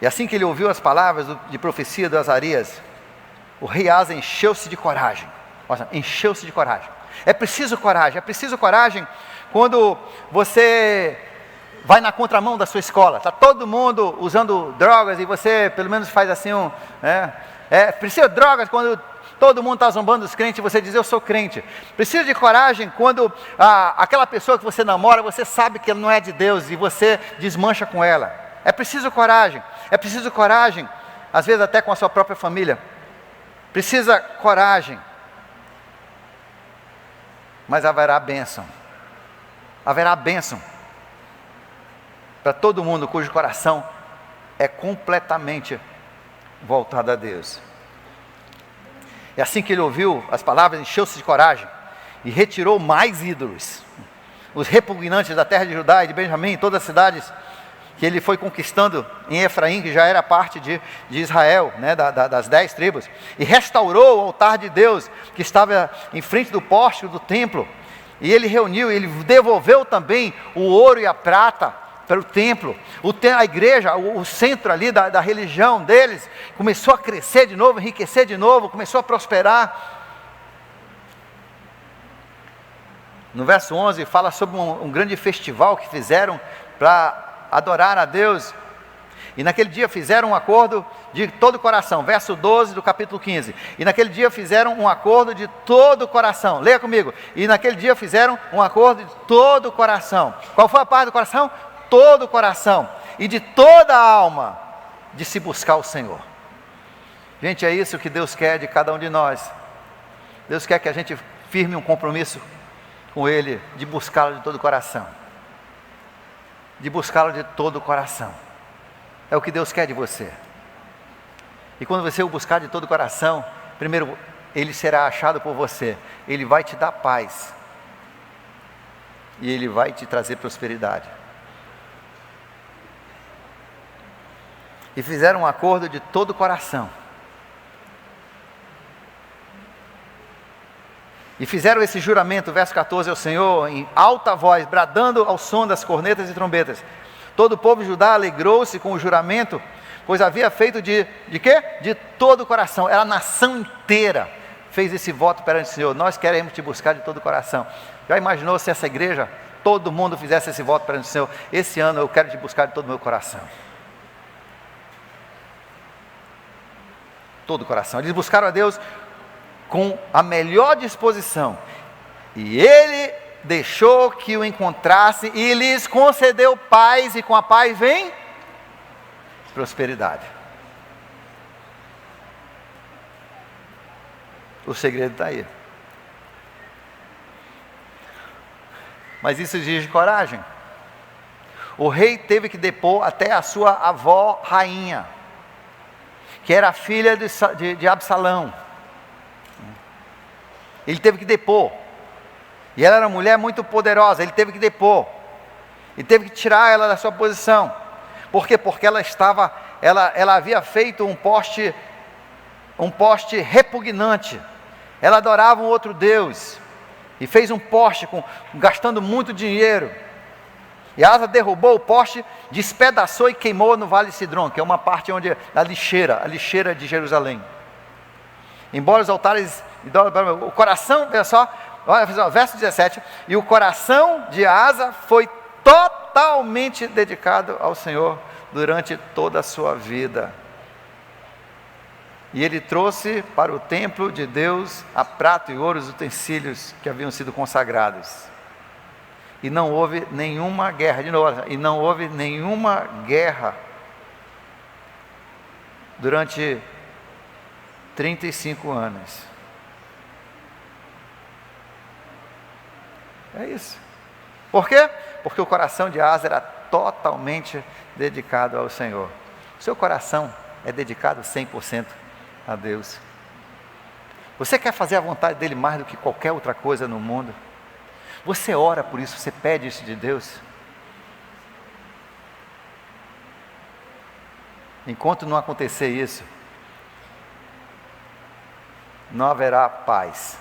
E assim que ele ouviu as palavras de profecia de Azarias, o rei Asa encheu-se de coragem. Encheu-se de coragem. É preciso coragem quando você vai na contramão da sua escola. Está todo mundo usando drogas e você pelo menos faz assim precisa de drogas quando todo mundo está zombando dos crentes e você diz, eu sou crente. Precisa de coragem quando aquela pessoa que você namora, você sabe que ela não é de Deus e você desmancha com ela. É preciso coragem, às vezes até com a sua própria família. Precisa coragem. Mas haverá bênção para todo mundo cujo coração é completamente voltado a Deus. E assim que ele ouviu as palavras, encheu-se de coragem e retirou mais ídolos, os repugnantes da terra de Judá e de Benjamim, todas as cidades que ele foi conquistando em Efraim, que já era parte de Israel, das 10 tribos, e restaurou o altar de Deus, que estava em frente do pórtico do templo, e ele reuniu, ele devolveu também o ouro e a prata para o templo, a igreja, o centro ali da religião deles, começou a crescer de novo, enriquecer de novo, começou a prosperar. No verso 11 fala sobre um grande festival que fizeram para adorar a Deus, e naquele dia fizeram um acordo de todo o coração, verso 12 do capítulo 15, e naquele dia fizeram um acordo de todo o coração, leia comigo, e naquele dia fizeram um acordo de todo o coração. Qual foi a parte do coração? Todo o coração, e de toda a alma, de se buscar o Senhor. Gente, é isso que Deus quer de cada um de nós. Deus quer que a gente firme um compromisso com Ele, de buscá-lo de todo o coração. De buscá-lo de todo o coração. É o que Deus quer de você. E quando você o buscar de todo o coração, primeiro, Ele será achado por você. Ele vai te dar paz. E Ele vai te trazer prosperidade. E fizeram um acordo de todo o coração. E fizeram esse juramento, verso 14, ao Senhor, em alta voz, bradando ao som das cornetas e trombetas. Todo o povo de Judá alegrou-se com o juramento, pois havia feito de quê? De todo o coração. Era a nação inteira fez esse voto perante o Senhor. Nós queremos te buscar de todo o coração. Já imaginou se essa igreja, todo mundo fizesse esse voto perante o Senhor? Esse ano eu quero te buscar de todo o meu coração. Todo o coração. Eles buscaram a Deus com a melhor disposição. E Ele deixou que o encontrasse e lhes concedeu paz, e com a paz vem prosperidade. O segredo está aí. Mas isso exige coragem. O rei teve que depor até a sua avó rainha, que era a filha de Absalão. Ele teve que depor. E ela era uma mulher muito poderosa. Ele teve que depor. Ele teve que tirar ela da sua posição. Por quê? Porque ela havia feito um poste repugnante. Ela adorava um outro Deus. E fez um poste gastando muito dinheiro. E Asa derrubou o poste, despedaçou e queimou no Vale de Cidrom, que é uma parte onde a lixeira de Jerusalém. Embora os altares, o coração, olha só, verso 17, e o coração de Asa foi totalmente dedicado ao Senhor durante toda a sua vida. E ele trouxe para o templo de Deus a prata e ouro, os utensílios que haviam sido consagrados. E não houve nenhuma guerra, de novo, e não houve nenhuma guerra durante 35 anos. É isso. Por quê? Porque o coração de Asa era totalmente dedicado ao Senhor. O seu coração é dedicado 100% a Deus. Você quer fazer a vontade dele mais do que qualquer outra coisa no mundo? Você ora por isso, você pede isso de Deus? Enquanto não acontecer isso, não haverá paz,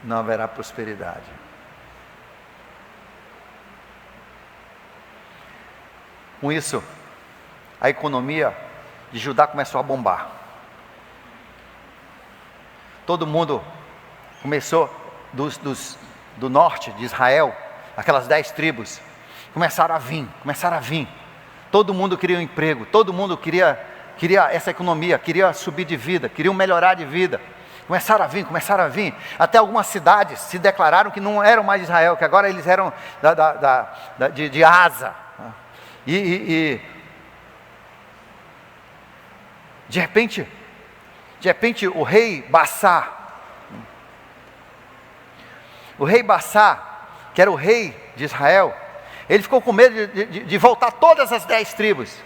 não haverá prosperidade. Com isso, a economia de Judá começou a bombar. Todo mundo começou, do norte de Israel, aquelas 10 tribos, começaram a vir. Todo mundo queria um emprego, todo mundo queria essa economia, queria subir de vida, queriam melhorar de vida. Começaram a vir, até algumas cidades se declararam que não eram mais de Israel, que agora eles eram de Asa. E de repente o rei Bassá, que era o rei de Israel, ele ficou com medo de voltar todas as 10 tribos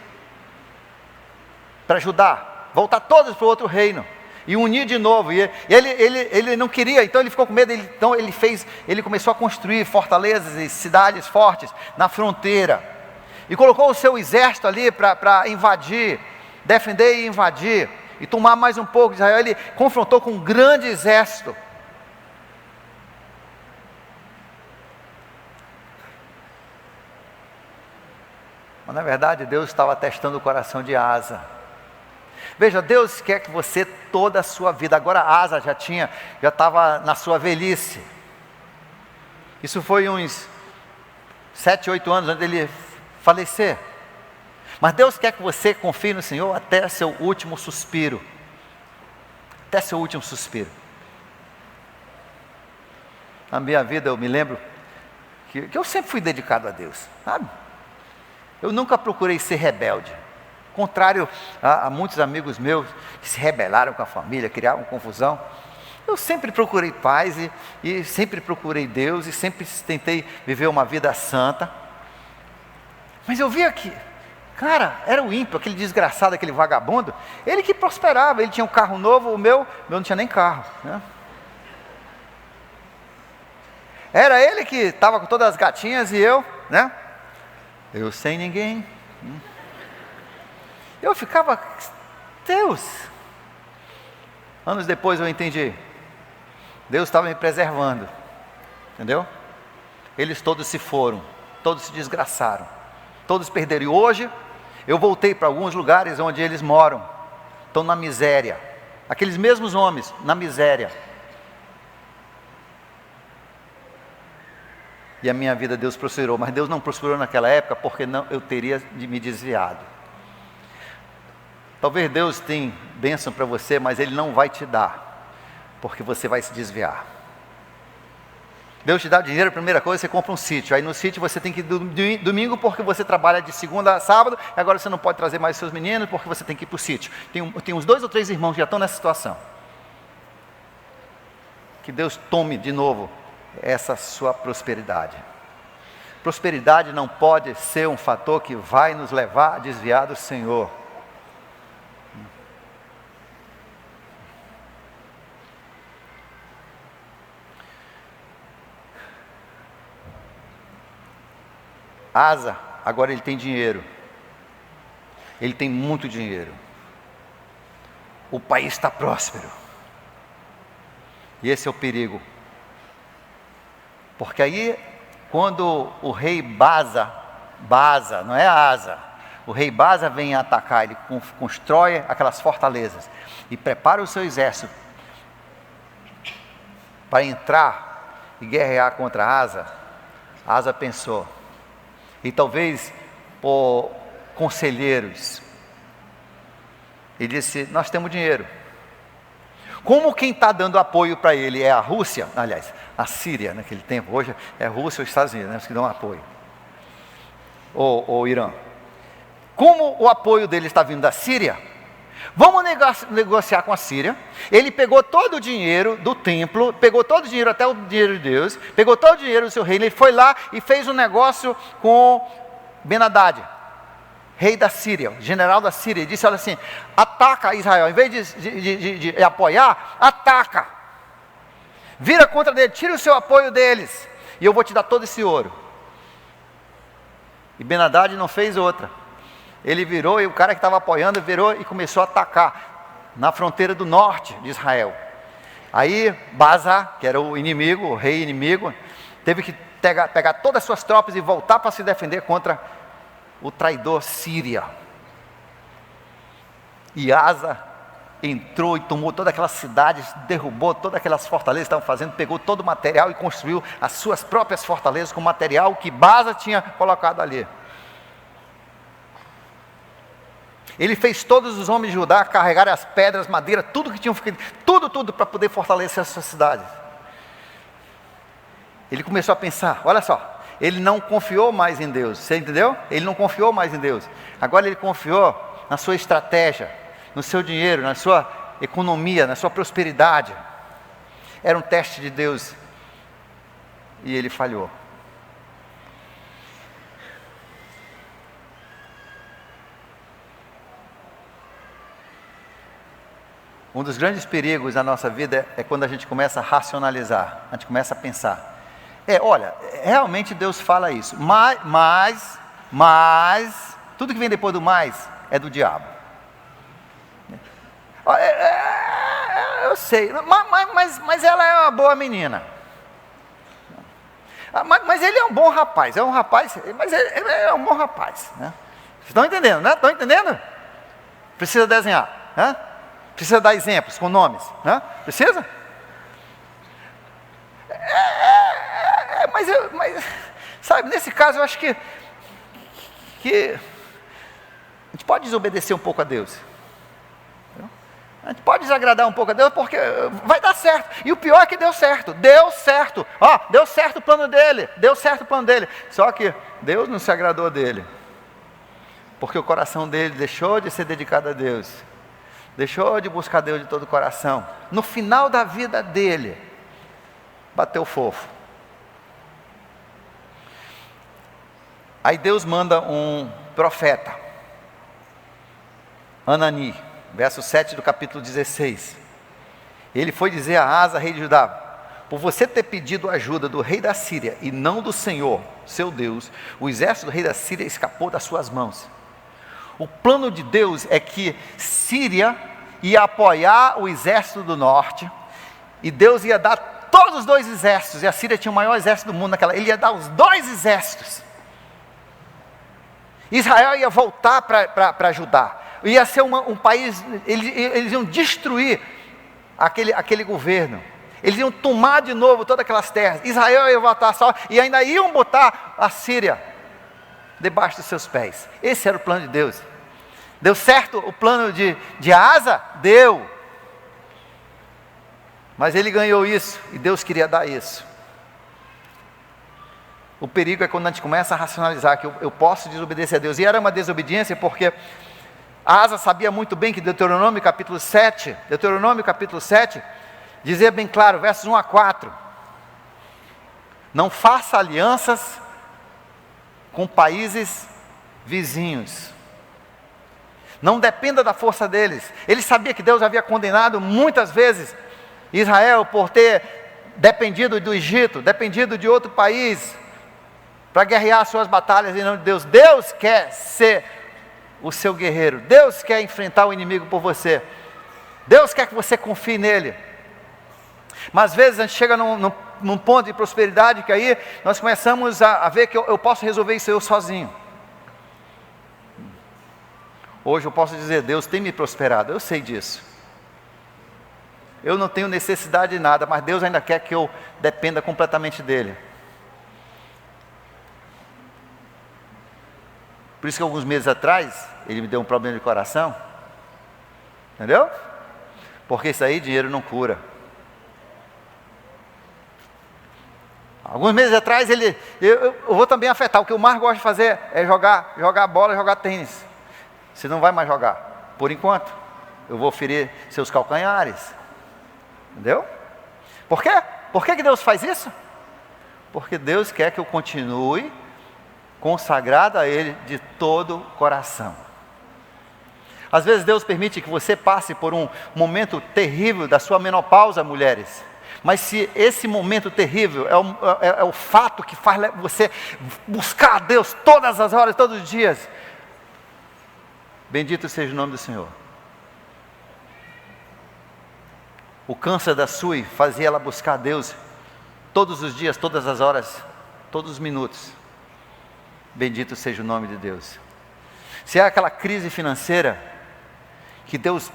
para Judá, voltar todas para o outro reino e unir de novo. E ele não queria, então ele ficou com medo. Então ele começou a construir fortalezas e cidades fortes na fronteira e colocou o seu exército ali para invadir, defender e invadir e tomar mais um pouco de Israel. Ele confrontou com um grande exército. Mas na verdade Deus estava testando o coração de Asa. Veja, Deus quer que você toda a sua vida, agora Asa já estava na sua velhice. Isso foi uns 7, 8 anos antes dele falecer. Mas Deus quer que você confie no Senhor até seu último suspiro. Até seu último suspiro. Na minha vida eu me lembro que eu sempre fui dedicado a Deus, sabe? Eu nunca procurei ser rebelde. Contrário a muitos amigos meus que se rebelaram com a família, criaram confusão. Eu sempre procurei paz e sempre procurei Deus e sempre tentei viver uma vida santa. Mas eu via que, cara, era o ímpio, aquele desgraçado, aquele vagabundo, ele que prosperava, ele tinha um carro novo, o meu não tinha nem carro, né? Era ele que estava com todas as gatinhas e eu, né? Eu sem ninguém. Eu ficava, Deus. Anos depois eu entendi. Deus estava me preservando, entendeu? Eles todos se foram, todos se desgraçaram, todos perderam. E hoje eu voltei para alguns lugares onde eles moram, estão na miséria, aqueles mesmos homens, na miséria. E a minha vida Deus prosperou, mas Deus não prosperou naquela época, porque não, eu teria me desviado. Talvez Deus tenha bênção para você, mas Ele não vai te dar, porque você vai se desviar. Deus te dá dinheiro, a primeira coisa, você compra um sítio. Aí no sítio você tem que ir domingo, porque você trabalha de segunda a sábado, e agora você não pode trazer mais seus meninos, porque você tem que ir para o sítio. Tem uns 2 ou 3 irmãos que já estão nessa situação. Que Deus tome de novo essa sua prosperidade. Prosperidade não pode ser um fator que vai nos levar a desviar do Senhor. Asa, agora ele tem dinheiro. Ele tem muito dinheiro. O país está próspero. E esse é o perigo. Porque aí, quando o rei Baza, não é Asa, o rei Baza vem atacar, ele constrói aquelas fortalezas e prepara o seu exército para entrar e guerrear contra Asa. Asa pensou, e talvez por conselheiros, ele disse: nós temos dinheiro. Como quem está dando apoio para ele é a Rússia, aliás, a Síria naquele tempo, hoje é a Rússia ou os Estados Unidos, né, que dão apoio, ou Irã. Como o apoio dele está vindo da Síria, vamos negociar com a Síria. Ele pegou todo o dinheiro do templo, pegou todo o dinheiro, até o dinheiro de Deus, pegou todo o dinheiro do seu reino, ele foi lá e fez um negócio com Ben-Hadad, rei da Síria, general da Síria, e disse: olha assim, ataca Israel, em vez de apoiar, ataca, vira contra ele, tira o seu apoio deles, e eu vou te dar todo esse ouro. E Ben-Hadad não fez outra, ele virou, e o cara que estava apoiando virou e começou a atacar na fronteira do norte de Israel. Aí Baza, que era o inimigo, o rei inimigo, teve que pegar todas as suas tropas e voltar para se defender contra o traidor Síria. E Asa entrou e tomou todas aquelas cidades, derrubou todas aquelas fortalezas que estavam fazendo, pegou todo o material e construiu as suas próprias fortalezas com material que Baza tinha colocado ali. Ele fez todos os homens de Judá carregarem as pedras, madeira, tudo que tinham ficado, tudo para poder fortalecer as suas cidades. Ele começou a pensar, olha só, ele não confiou mais em Deus, você entendeu? Ele não confiou mais em Deus, agora ele confiou na sua estratégia, no seu dinheiro, na sua economia, na sua prosperidade. Era um teste de Deus, e ele falhou. Um dos grandes perigos da nossa vida é quando a gente começa a racionalizar, a gente começa a pensar. Olha, realmente Deus fala isso, mas, tudo que vem depois do mais é do diabo. Eu sei, mas ela é uma boa menina. Mas ele é um bom rapaz, mas ele é um bom rapaz. Né? Vocês estão entendendo, né? Estão entendendo? Precisa desenhar, né? Precisa dar exemplos com nomes, né? Precisa? Mas, sabe, nesse caso eu acho que a gente pode desobedecer um pouco a Deus. A gente pode desagradar um pouco a Deus, porque vai dar certo. E o pior é que deu certo. Deu certo o plano dele. Só que Deus não se agradou dele. Porque o coração dele deixou de ser dedicado a Deus. Deixou de buscar Deus de todo o coração. No final da vida dele, bateu fofo. Aí Deus manda um profeta, Anani, verso 7 do capítulo 16. Ele foi dizer a Asa, rei de Judá: por você ter pedido ajuda do rei da Síria e não do Senhor, seu Deus, o exército do rei da Síria escapou das suas mãos. O plano de Deus é que Síria ia apoiar o exército do norte, e Deus ia dar todos os 2 exércitos, e a Síria tinha o maior exército do mundo naquela, ele ia dar os 2 exércitos. Israel ia voltar para Judá, ia ser um país, eles iam destruir aquele governo, eles iam tomar de novo todas aquelas terras, Israel ia voltar só, e ainda iam botar a Síria debaixo dos seus pés. Esse era o plano de Deus. Deu certo o plano de Asa? Deu. Mas ele ganhou isso, e Deus queria dar isso. O perigo é quando a gente começa a racionalizar que eu posso desobedecer a Deus. E era uma desobediência porque Asa sabia muito bem que Deuteronômio capítulo 7, dizia bem claro, versos 1 a 4. Não faça alianças com países vizinhos. Não dependa da força deles. Ele sabia que Deus havia condenado muitas vezes Israel por ter dependido do Egito, dependido de outro país, para guerrear suas batalhas em nome de Deus. Deus quer ser o seu guerreiro. Deus quer enfrentar o inimigo por você. Deus quer que você confie nele. Mas às vezes a gente chega num ponto de prosperidade que aí nós começamos a ver que eu posso resolver isso eu sozinho. Hoje eu posso dizer, Deus tem me prosperado, eu sei disso. Eu não tenho necessidade de nada, mas Deus ainda quer que eu dependa completamente dele. Por isso que alguns meses atrás, ele me deu um problema de coração. Entendeu? Porque isso aí, dinheiro não cura. Alguns meses atrás, eu vou também afetar. O que eu mais gosto de fazer é jogar bola, jogar tênis. Você não vai mais jogar, por enquanto. Eu vou ferir seus calcanhares. Entendeu? Por quê? Por que Deus faz isso? Porque Deus quer que eu continue consagrado a Ele de todo o coração. Às vezes Deus permite que você passe por um momento terrível da sua menopausa, mulheres. Mas se esse momento terrível é o fato que faz você buscar a Deus todas as horas, todos os dias, bendito seja o nome do Senhor. O câncer da Sui fazia ela buscar a Deus todos os dias, todas as horas, todos os minutos. Bendito seja o nome de Deus. Se é aquela crise financeira que Deus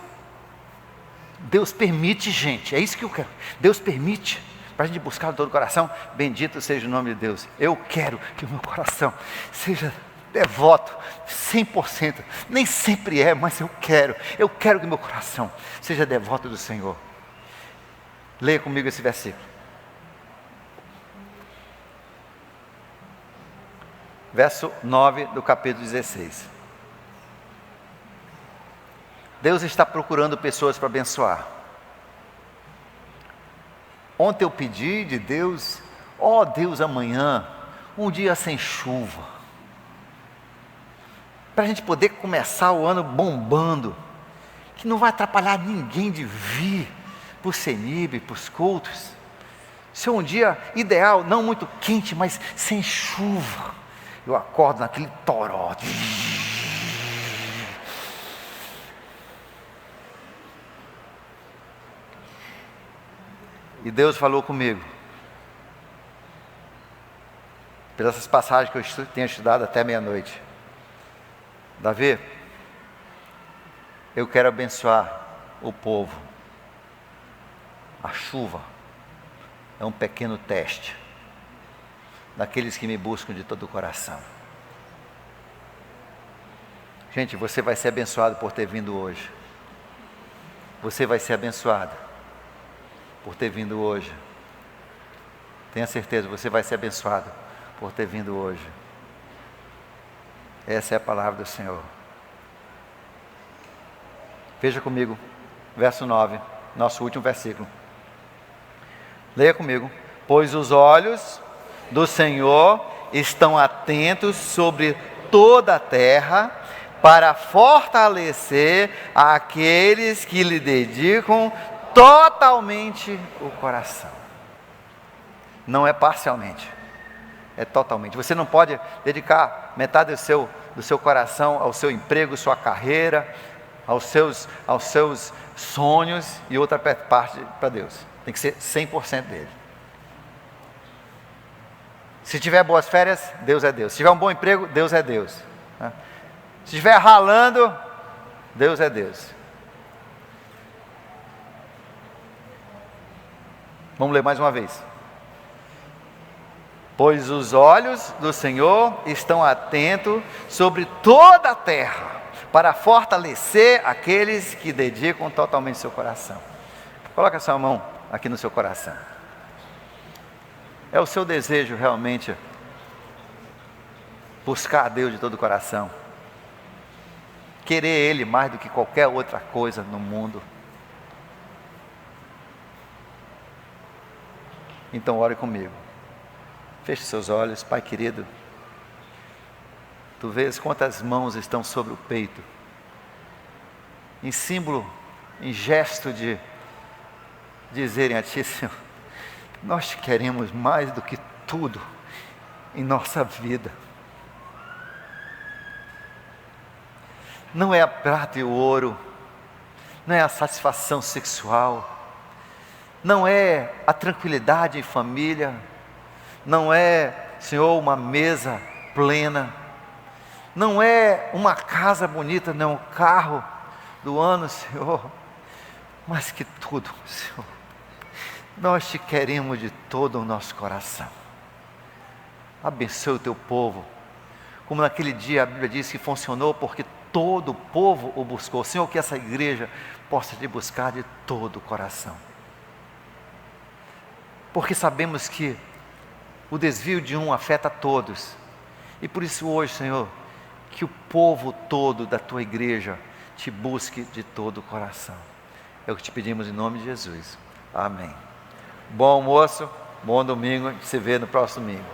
permite, gente, é isso que eu quero. Deus permite para a gente buscar de todo o coração. Bendito seja o nome de Deus. Eu quero que o meu coração seja devoto 100%. Nem sempre é, mas eu quero que o meu coração seja devoto do Senhor. Leia comigo esse versículo. Verso 9 do capítulo 16. Deus está procurando pessoas para abençoar. Ontem eu pedi de Deus, ó Deus, amanhã, um dia sem chuva, para a gente poder começar o ano bombando, que não vai atrapalhar ninguém de vir para o CENIB, para os cultos. Ser um dia ideal, não muito quente, mas sem chuva. Eu acordo naquele toró. E Deus falou comigo, pelas passagens que eu tenho estudado até meia-noite. Davi, eu quero abençoar o povo. A chuva é um pequeno teste daqueles que me buscam de todo o coração. Gente, você vai ser abençoado por ter vindo hoje. Você vai ser abençoado por ter vindo hoje. Tenha certeza, você vai ser abençoado por ter vindo hoje. Essa é a palavra do Senhor. Veja comigo, verso 9, nosso último versículo. Leia comigo. Pois os olhos do Senhor estão atentos sobre toda a terra, para fortalecer aqueles que lhe dedicam totalmente o coração. Não é parcialmente, é totalmente. Você não pode dedicar metade do seu coração ao seu emprego, sua carreira, aos seus sonhos, e outra parte para Deus. Tem que ser 100% dele. Se tiver boas férias, Deus é Deus. Se tiver um bom emprego, Deus é Deus. Se estiver ralando, Deus é Deus. Vamos ler mais uma vez. Pois os olhos do Senhor estão atentos sobre toda a terra, para fortalecer aqueles que dedicam totalmente seu coração. Coloca a sua mão aqui no seu coração. É o seu desejo realmente buscar a Deus de todo o coração, querer Ele mais do que qualquer outra coisa no mundo? Então ore comigo. Feche seus olhos, Pai querido. Tu vês quantas mãos estão sobre o peito, em símbolo, em gesto de dizerem a Ti, Senhor, nós te queremos mais do que tudo em nossa vida. Não é a prata e o ouro, não é a satisfação sexual, não é a tranquilidade em família, não é, Senhor, uma mesa plena, não é uma casa bonita, não, um carro do ano, Senhor, mas que tudo, Senhor, nós te queremos de todo o nosso coração. Abençoe o teu povo, como naquele dia a Bíblia diz que funcionou porque todo o povo o buscou. Senhor, que essa igreja possa te buscar de todo o coração, porque sabemos que o desvio de um afeta todos, e por isso hoje, Senhor, que o povo todo da tua igreja te busque de todo o coração. É o que te pedimos em nome de Jesus. Amém. Bom almoço, bom domingo, a gente se vê no próximo domingo.